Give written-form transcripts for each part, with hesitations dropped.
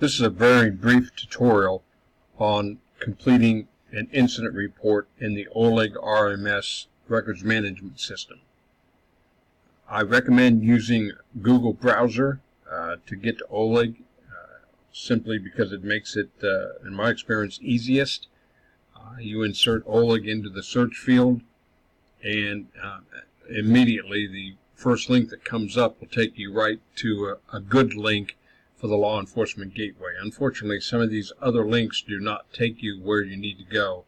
This is a very brief tutorial on completing an incident report in the OHLEG RMS records management system. I recommend using Google browser to get to OHLEG simply because it makes it, in my experience, easiest. You insert OHLEG into the search field, and immediately the first link that comes up will take you right to a good link for the law enforcement gateway. Unfortunately, some of these other links do not take you where you need to go.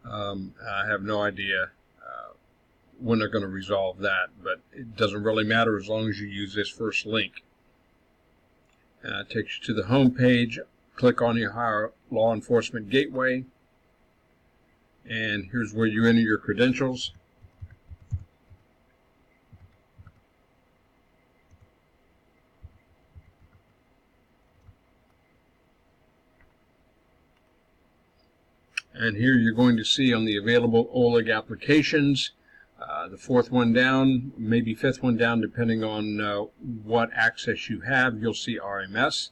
I have no idea when they're going to resolve that, but it doesn't really matter as long as you use this first link. It takes you to the home page. Click on your law enforcement gateway, and here's where you enter your credentials. And here you're going to see on the available OHLEG applications, the fourth one down, maybe fifth one down, depending on what access you have, you'll see RMS.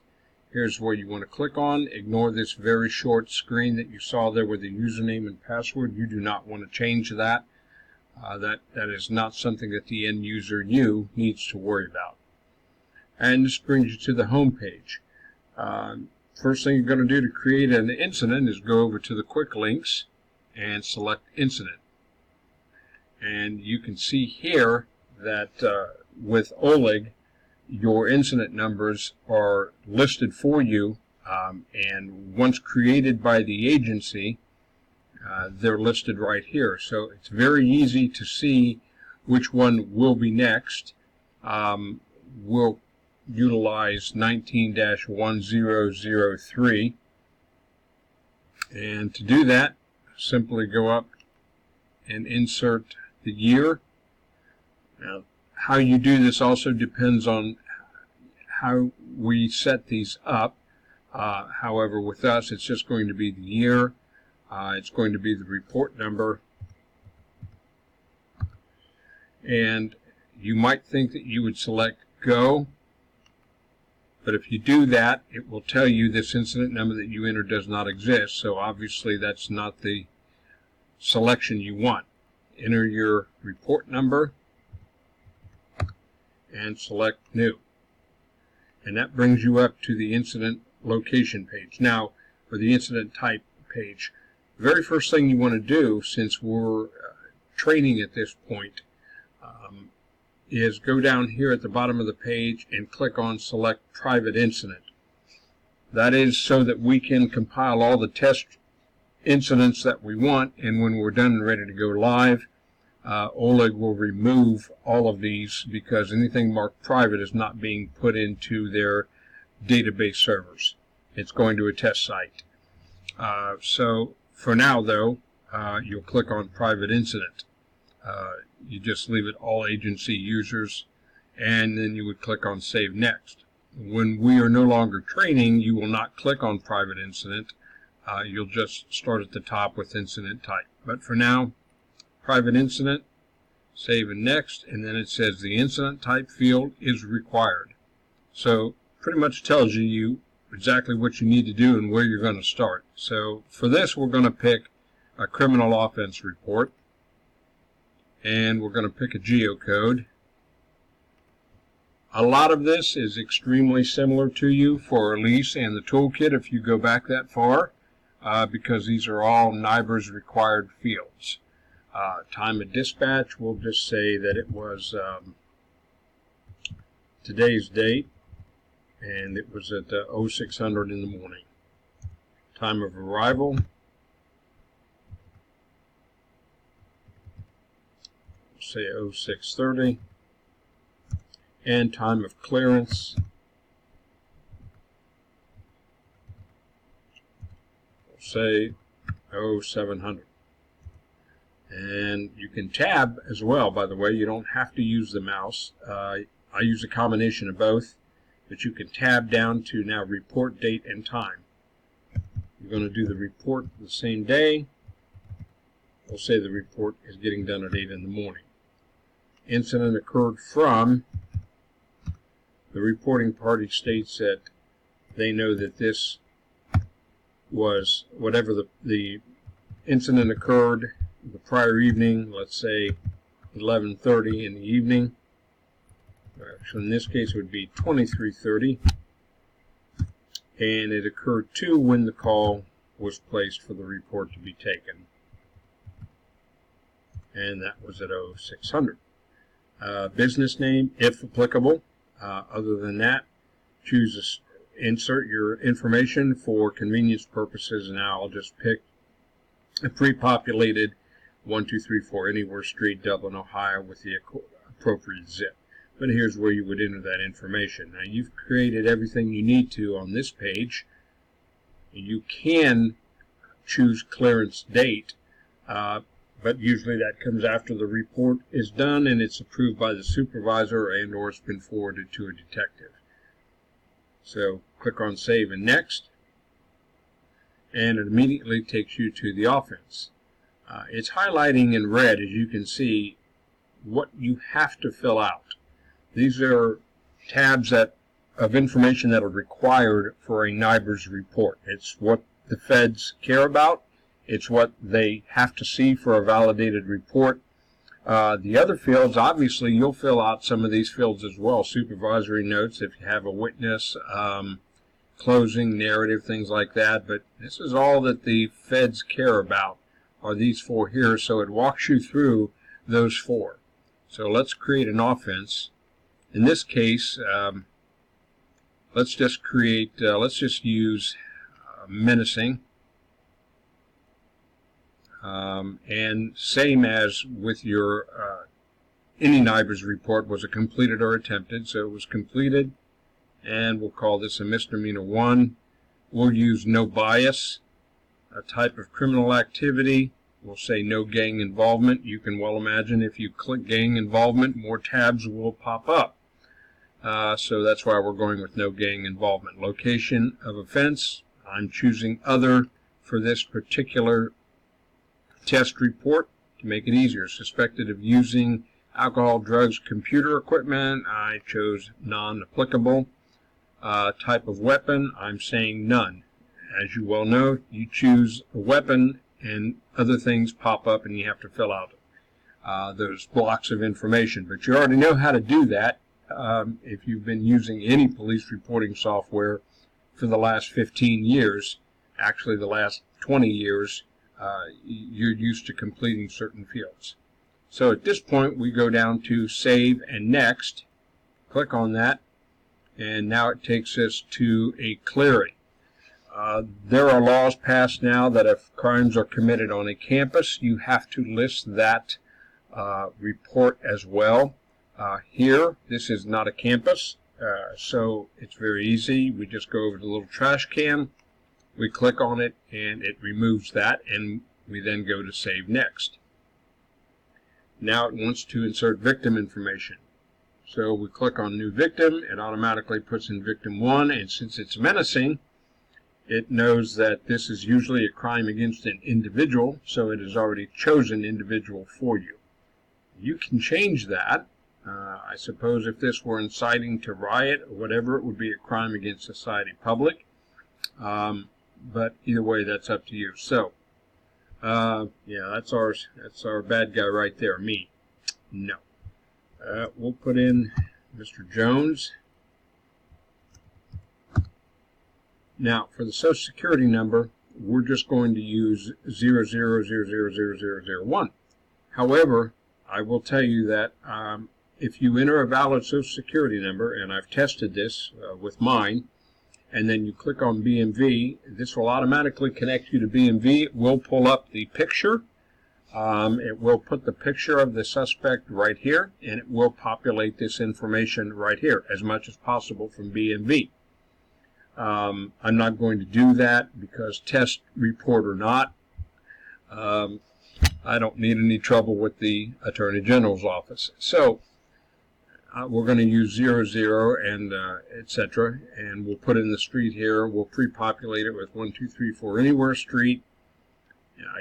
Here's where you want to click on. Ignore this very short screen that you saw there with the username and password. You do not want to change that. That is not something that the end user, you, needs to worry about. And this brings you to the home page. First thing you're going to do to create an incident is go over to the quick links and select incident. And you can see here that with OHLEG, your incident numbers are listed for you, and once created by the agency, they're listed right here. So it's very easy to see which one will be next. We'll utilize 19-1003, and to do that, simply go up and insert the year. Now, how you do this also depends on how we set these up. However, with us, it's just going to be the year. It's going to be the report number, and you might think that you would select go. But if you do that, it will tell you this incident number that you entered does not exist. So obviously that's not the selection you want. Enter your report number and select new. And that brings you up to the incident location page. Now, or the incident type page. The very first thing you want to do, since we're training at this point, is go down here at the bottom of the page and click on select private incident. That is so that we can compile all the test incidents that we want, and when we're done and ready to go live, OHLEG will remove all of these because anything marked private is not being put into their database servers. It's going to a test site. So for now though, you'll click on private incident. You just leave it all agency users, and then you would click on Save Next. When we are no longer training, you will not click on private incident. You'll just start at the top with incident type. But for now, private incident, Save and Next, and then it says the incident type field is required. So pretty much tells you exactly what you need to do and where you're going to start. So for this, we're going to pick a criminal offense report. And we're going to pick a geocode. A lot of this is extremely similar to you for Elise and the toolkit if you go back that far, because these are all NIBR's required fields. Time of dispatch, we'll just say that it was today's date, and it was at 0600 in the morning. Time of arrival, say 0630, and time of clearance, say 0700. And you can tab as well, by the way. You don't have to use the mouse. I use a combination of both, but you can tab down to now report date and time. You're going to do the report the same day. We'll say the report is getting done at 8 in the morning. Incident occurred from, the reporting party states at they know that this was whatever the incident occurred the prior evening, let's say 11:30 in the evening. Actually, in this case, it would be 23:30, and it occurred to when the call was placed for the report to be taken, and that was at 0600. Business name, if applicable. Other than that, insert your information for convenience purposes. Now I'll just pick a pre-populated 1234 Anywhere Street, Dublin, Ohio, with the appropriate zip. But here's where you would enter that information. Now you've created everything you need to on this page. You can choose clearance date, but usually that comes after the report is done and it's approved by the supervisor and or it's been forwarded to a detective. So click on Save and Next, and it immediately takes you to the offense. It's highlighting in red, as you can see, what you have to fill out. These are tabs of information that are required for a NIBRS report. It's what the feds care about. It's what they have to see for a validated report. The other fields, obviously, you'll fill out some of these fields as well. Supervisory notes, if you have a witness, closing, narrative, things like that. But this is all that the feds care about, are these four here. So it walks you through those four. So let's create an offense. In this case, let's just use menacing. And same as with your any NIBRS report, was it completed or attempted? So it was completed, and we'll call this a misdemeanor 1. We'll use no bias. A type of criminal activity, we'll say no gang involvement. You can well imagine if you click gang involvement, more tabs will pop up. So that's why we're going with no gang involvement. Location of offense, I'm choosing other for this particular test report to make it easier. Suspected of using alcohol, drugs, computer equipment, I chose non-applicable. Type of weapon, I'm saying none. As you well know, you choose a weapon and other things pop up and you have to fill out those blocks of information. But you already know how to do that if you've been using any police reporting software for the last 15 years, actually the last 20 years. You're used to completing certain fields. So at this point we go down to Save and Next. Click on that, and now it takes us to a clearing. There are laws passed now that if crimes are committed on a campus, you have to list that report as well. Here, this is not a campus, so it's very easy. We just go over to the little trash can. We click on it and it removes that, and we then go to Save Next. Now it wants to insert victim information. So we click on New Victim, it automatically puts in Victim 1, and since it's menacing, it knows that this is usually a crime against an individual, so it has already chosen individual for you. You can change that. I suppose if this were inciting to riot or whatever, it would be a crime against society public. But either way, that's up to you. So, yeah, that's our bad guy right there, me. No. We'll put in Mr. Jones. Now, for the Social Security number, we're just going to use 00000001. However, I will tell you that if you enter a valid Social Security number, and I've tested this with mine, and then you click on BMV, this will automatically connect you to BMV. It will pull up the picture. It will put the picture of the suspect right here, and it will populate this information right here as much as possible from BMV. I'm not going to do that because test report or not, I don't need any trouble with the Attorney General's office. So we're going to use 00 and etc. and we'll put in the street here. We'll pre-populate it with 1234 Anywhere Street.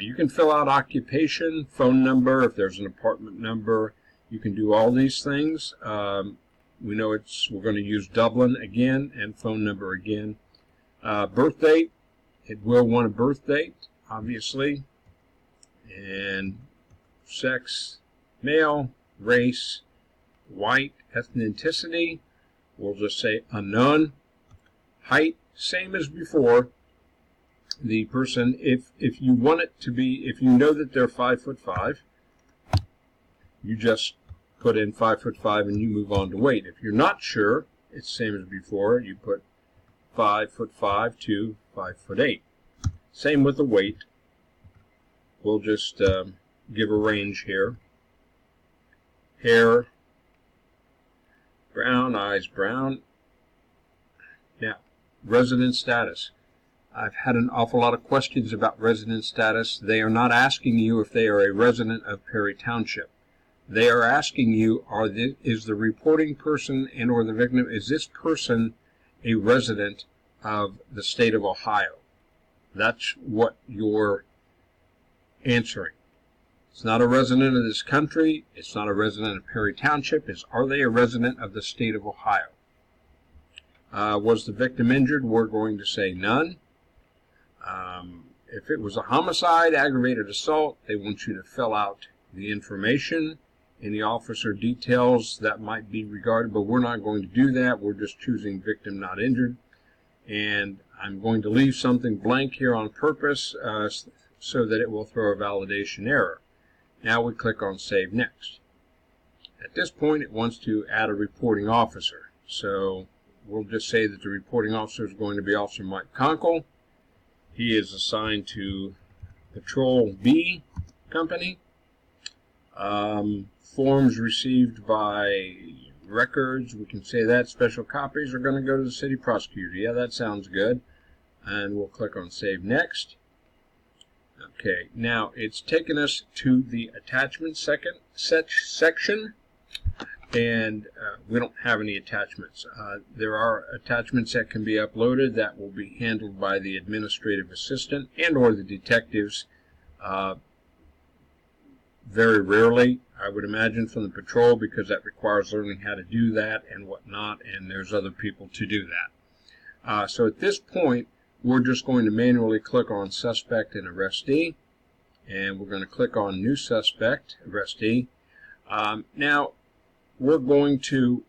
You can fill out occupation, phone number, if there's an apartment number. You can do all these things. We know we're going to use Dublin again and phone number again. Birth date, it will want a birth date, obviously, and sex, male, race, white, ethnicity, we'll just say unknown. Height, same as before. The person, if you want it to be, if you know that they're 5'5", you just put in 5'5" and you move on to weight. If you're not sure, it's the same as before. You put 5'5" to 5'8". Same with the weight. We'll just give a range here. Hair, brown, eyes brown. Now, resident status. I've had an awful lot of questions about resident status. They are not asking you if they are a resident of Perry Township. They are asking you, is the reporting person and or the victim, is this person a resident of the state of Ohio? That's what you're answering. It's not a resident of this country. It's not a resident of Perry Township. Are they a resident of the state of Ohio? Was the victim injured? We're going to say none. If it was a homicide, aggravated assault, they want you to fill out the information. Any officer details that might be regarded, but we're not going to do that. We're just choosing victim not injured. And I'm going to leave something blank here on purpose so that it will throw a validation error. Now we click on Save Next. At this point, it wants to add a reporting officer. So we'll just say that the reporting officer is going to be Officer Mike Conkle. He is assigned to Patrol B Company. Forms received by records, we can say that. Special copies are going to go to the city prosecutor. Yeah, that sounds good. And we'll click on Save Next. Okay, now it's taken us to the attachment section, and we don't have any attachments. There are attachments that can be uploaded that will be handled by the administrative assistant and or the detectives. Very rarely, I would imagine, from the patrol, because that requires learning how to do that and whatnot, and there's other people to do that. So at this point, we're just going to manually click on Suspect and Arrestee, and we're going to click on New Suspect, Arrestee. Now, we're going to,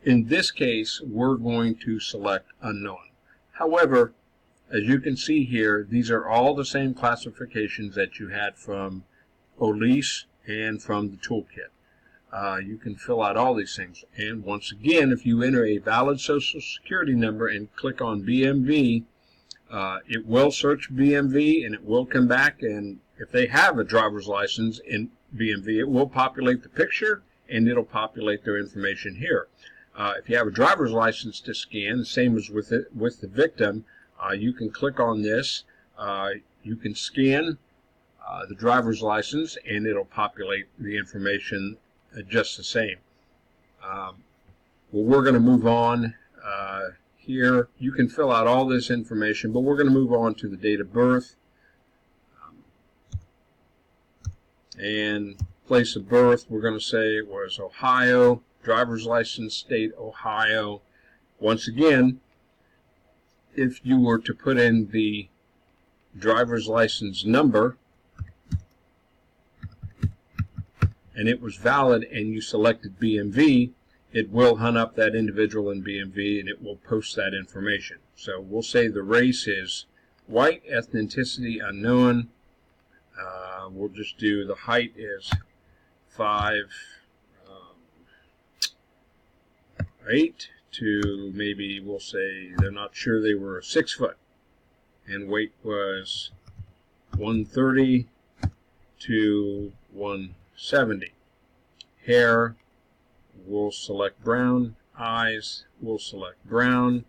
in this case, we're going to select Unknown. However, as you can see here, these are all the same classifications that you had from OHLEG and from the toolkit. You can fill out all these things. And once again, if you enter a valid Social Security number and click on BMV, it will search BMV and it will come back, and if they have a driver's license in BMV, it will populate the picture and it'll populate their information here. If you have a driver's license to scan, the same as with the victim, you can click on this. You can scan the driver's license and it'll populate the information just the same. Well, we're going to move on here. You can fill out all this information, but we're going to move on to the date of birth and place of birth. We're going to say it was Ohio. Driver's license state Ohio. Once again, if you were to put in the driver's license number and it was valid and you selected BMV, it will hunt up that individual in BMV and it will post that information. So we'll say the race is white, ethnicity unknown. We'll just do the height is 5'8" to, maybe we'll say they're not sure, they were 6 foot, and weight was 130 to 170. Hair, we'll select brown. Eyes, we'll select brown.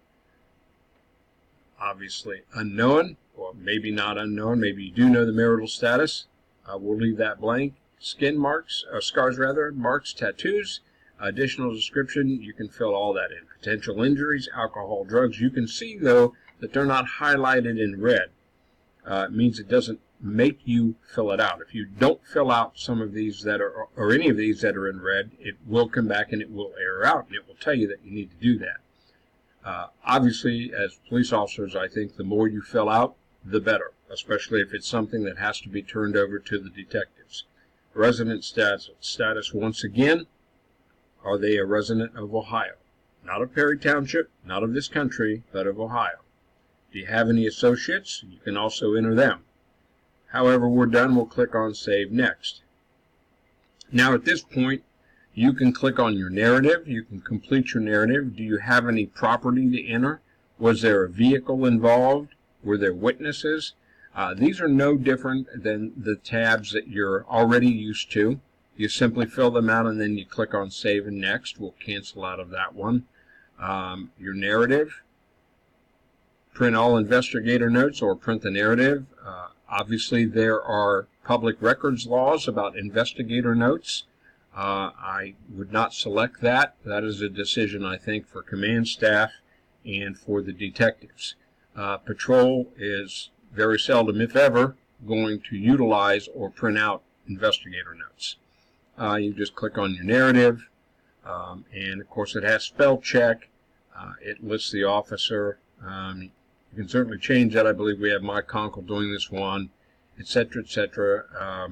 Obviously unknown, or maybe not unknown, maybe you do know the marital status. We'll leave that blank. Skin marks, scars rather, marks, tattoos. Additional description, you can fill all that in. Potential injuries, alcohol, drugs. You can see, though, that they're not highlighted in red. It means it doesn't make you fill it out. If you don't fill out some of these that are, or any of these that are in red, it will come back and it will error out, and it will tell you that you need to do that. Obviously, as police officers, I think the more you fill out, the better, especially if it's something that has to be turned over to the detectives. Resident status once again, are they a resident of Ohio? Not of Perry Township, not of this country, but of Ohio. Do you have any associates? You can also enter them. However, we're done, we'll click on Save Next. Now at this point, you can click on your narrative. You can complete your narrative. Do you have any property to enter? Was there a vehicle involved? Were there witnesses? These are no different than the tabs that you're already used to. You simply fill them out and then you click on Save and Next. We'll cancel out of that one. Your narrative. Print all investigator notes or print the narrative. Obviously, there are public records laws about investigator notes. I would not select that. That is a decision, I think, for command staff and for the detectives. Patrol is very seldom, if ever, going to utilize or print out investigator notes. You just click on your narrative, and of course it has spell check. It lists the officer. You can certainly change that. I believe we have Mike Conkle doing this one, etc., etc.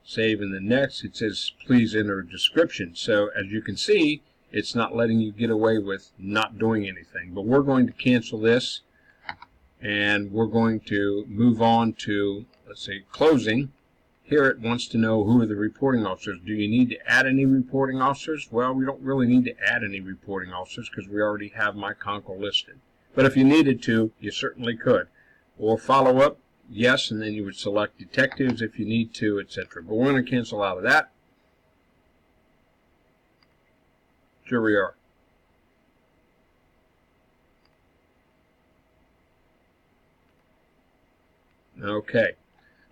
Save in the next. It says please enter a description. So as you can see, it's not letting you get away with not doing anything. But we're going to cancel this, and we're going to move on to, let's say, closing. Here it wants to know who are the reporting officers. Do you need to add any reporting officers? Well, we don't really need to add any reporting officers because we already have Mike Conkle listed. But if you needed to, you certainly could. Or follow up, yes, and then you would select detectives if you need to, etc. But we're going to cancel out of that. Here we are. Okay.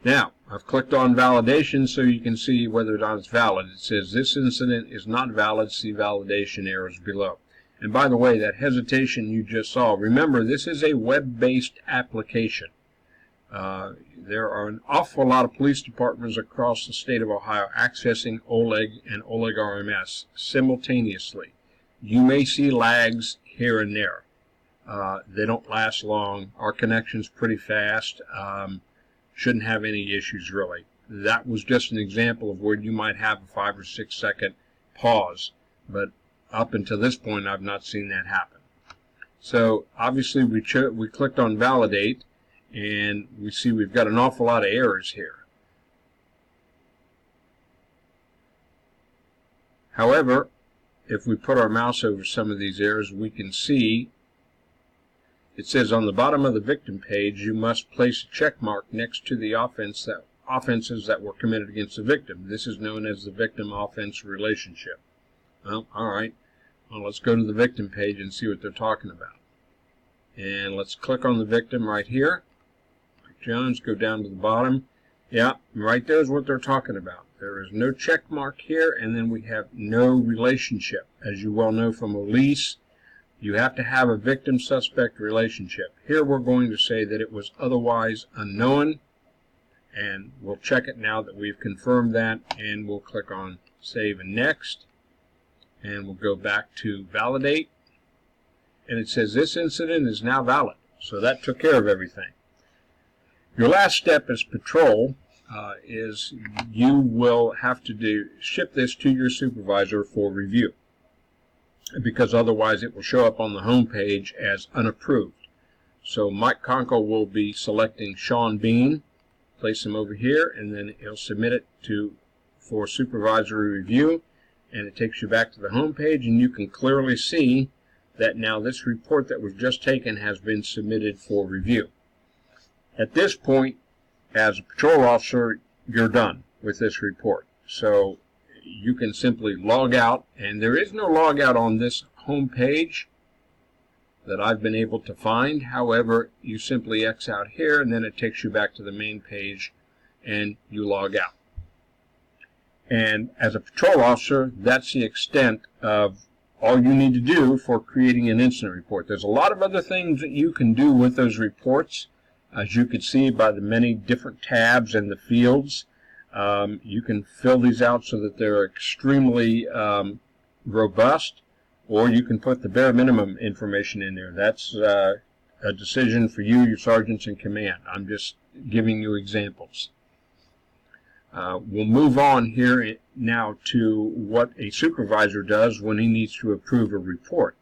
Now, I've clicked on validation so you can see whether or not it's valid. It says this incident is not valid. See validation errors below. And by the way, that hesitation you just saw, remember this is a web-based application. There are an awful lot of police departments across the state of Ohio accessing OHLEG and OHLEG RMS simultaneously. You may see lags here and there. They don't last long. Our connection's pretty fast. Shouldn't have any issues really. That was just an example of where you might have a 5 or 6 second pause, but up until this point I've not seen that happen. So obviously we clicked on validate, and we see we've got an awful lot of errors here. However, if we put our mouse over some of these errors, we can see it says on the bottom of the victim page, you must place a check mark next to the offenses that were committed against the victim. This is known as the victim-offense relationship. Well, all right. Well, let's go to the victim page and see what they're talking about. And let's click on the victim right here. Mike Jones, go down to the bottom. Yeah, right there is what they're talking about. There is no check mark here, and then we have no relationship. As you well know from a lease, you have to have a victim-suspect relationship. Here we're going to say that it was otherwise unknown, and we'll check it now that we've confirmed that, and we'll click on Save and Next, and we'll go back to Validate, and it says this incident is now valid. So that took care of everything. Your last step as patrol is you will have to ship this to your supervisor for review, because otherwise it will show up on the home page as unapproved. So Mike Conkle will be selecting Sean Bean, place him over here, and then he'll submit it for supervisory review, and it takes you back to the home page, and you can clearly see that now this report that was just taken has been submitted for review. At this point, as a patrol officer, you're done with this report. So you can simply log out, and there is no log out on this home page that I've been able to find. However, you simply X out here, and then it takes you back to the main page, and you log out. And as a patrol officer, that's the extent of all you need to do for creating an incident report. There's a lot of other things that you can do with those reports, as you can see by the many different tabs and the fields. You can fill these out so that they're extremely robust. or you can put the bare minimum information in there. That's a decision for you, your sergeants in command. I'm just giving you examples. We'll move on here now to what a supervisor does when he needs to approve a report.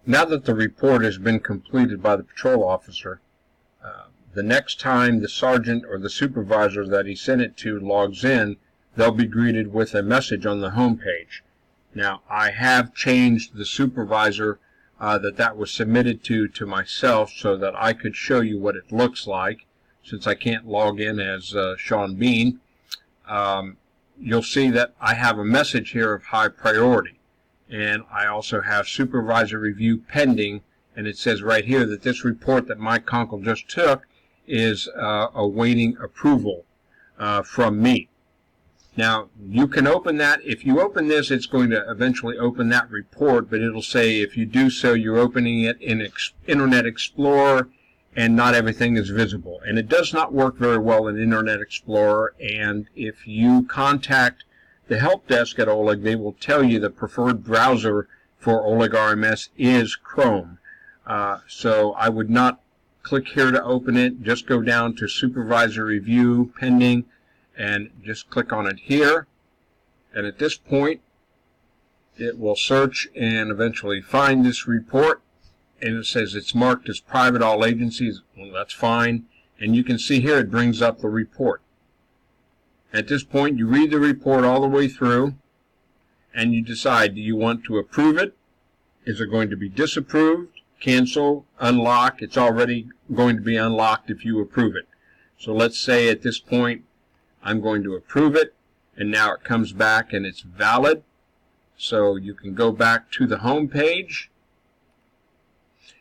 Now that the report has been completed by the patrol officer, the next time the sergeant or the supervisor that he sent it to logs in, they'll be greeted with a message on the home page. Now, I have changed the supervisor that was submitted to myself so that I could show you what it looks like, since I can't log in as Sean Bean. You'll see that I have a message here of high priority, and I also have supervisor review pending, and it says right here that this report that Mike Conkle just took is awaiting approval from me. Now, you can open that. If you open this, it's going to eventually open that report, but it'll say if you do so, you're opening it in Internet Explorer, and not everything is visible. And it does not work very well in Internet Explorer, and if you contact the help desk at OHLEG, they will tell you the preferred browser for OHLEG RMS is Chrome. So I would not click here to open it. Just go down to Supervisor Review Pending and just click on it here. And at this point, it will search and eventually find this report. And it says it's marked as private all agencies. Well, that's fine. And you can see here it brings up the report. At this point, you read the report all the way through, and you decide, do you want to approve it? Is it going to be disapproved? Cancel, unlock. It's already going to be unlocked if you approve it. So let's say at this point I'm going to approve it, and now it comes back and it's valid. So you can go back to the home page,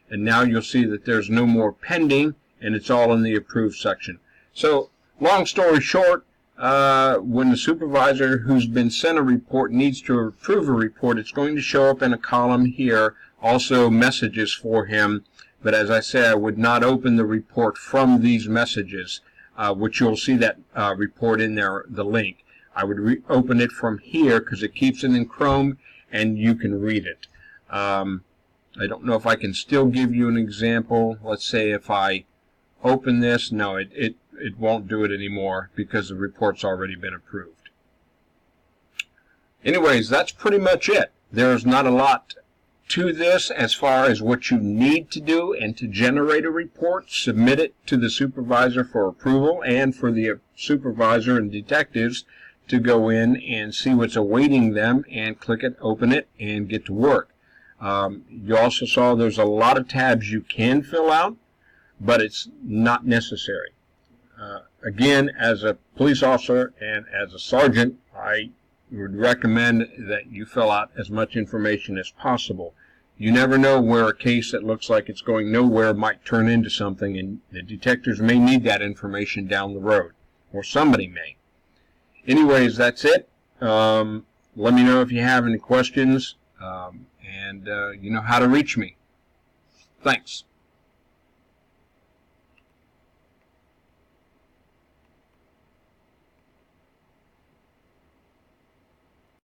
and now you'll see that there's no more pending, and it's all in the approved section. So long story short, when the supervisor who's been sent a report needs to approve a report, it's going to show up in a column here, also messages for him. But as I said, I would not open the report from these messages, which you'll see that report in there, the link. I would open it from here because it keeps it in Chrome and you can read it. I don't know if I can still give you an example. Let's say if I open this, no, it won't do it anymore because the report's already been approved. Anyways, that's pretty much it. There's not a lot to this as far as what you need to do, and to generate a report, submit it to the supervisor for approval, and for the supervisor and detectives to go in and see what's awaiting them and click it, open it, and get to work. You also saw there's a lot of tabs you can fill out, but it's not necessary. Again, as a police officer and as a sergeant, I would recommend that you fill out as much information as possible. You never know where a case that looks like it's going nowhere might turn into something, and the detectives may need that information down the road, or somebody may. Anyways, that's it. Let me know if you have any questions, and you know how to reach me. Thanks.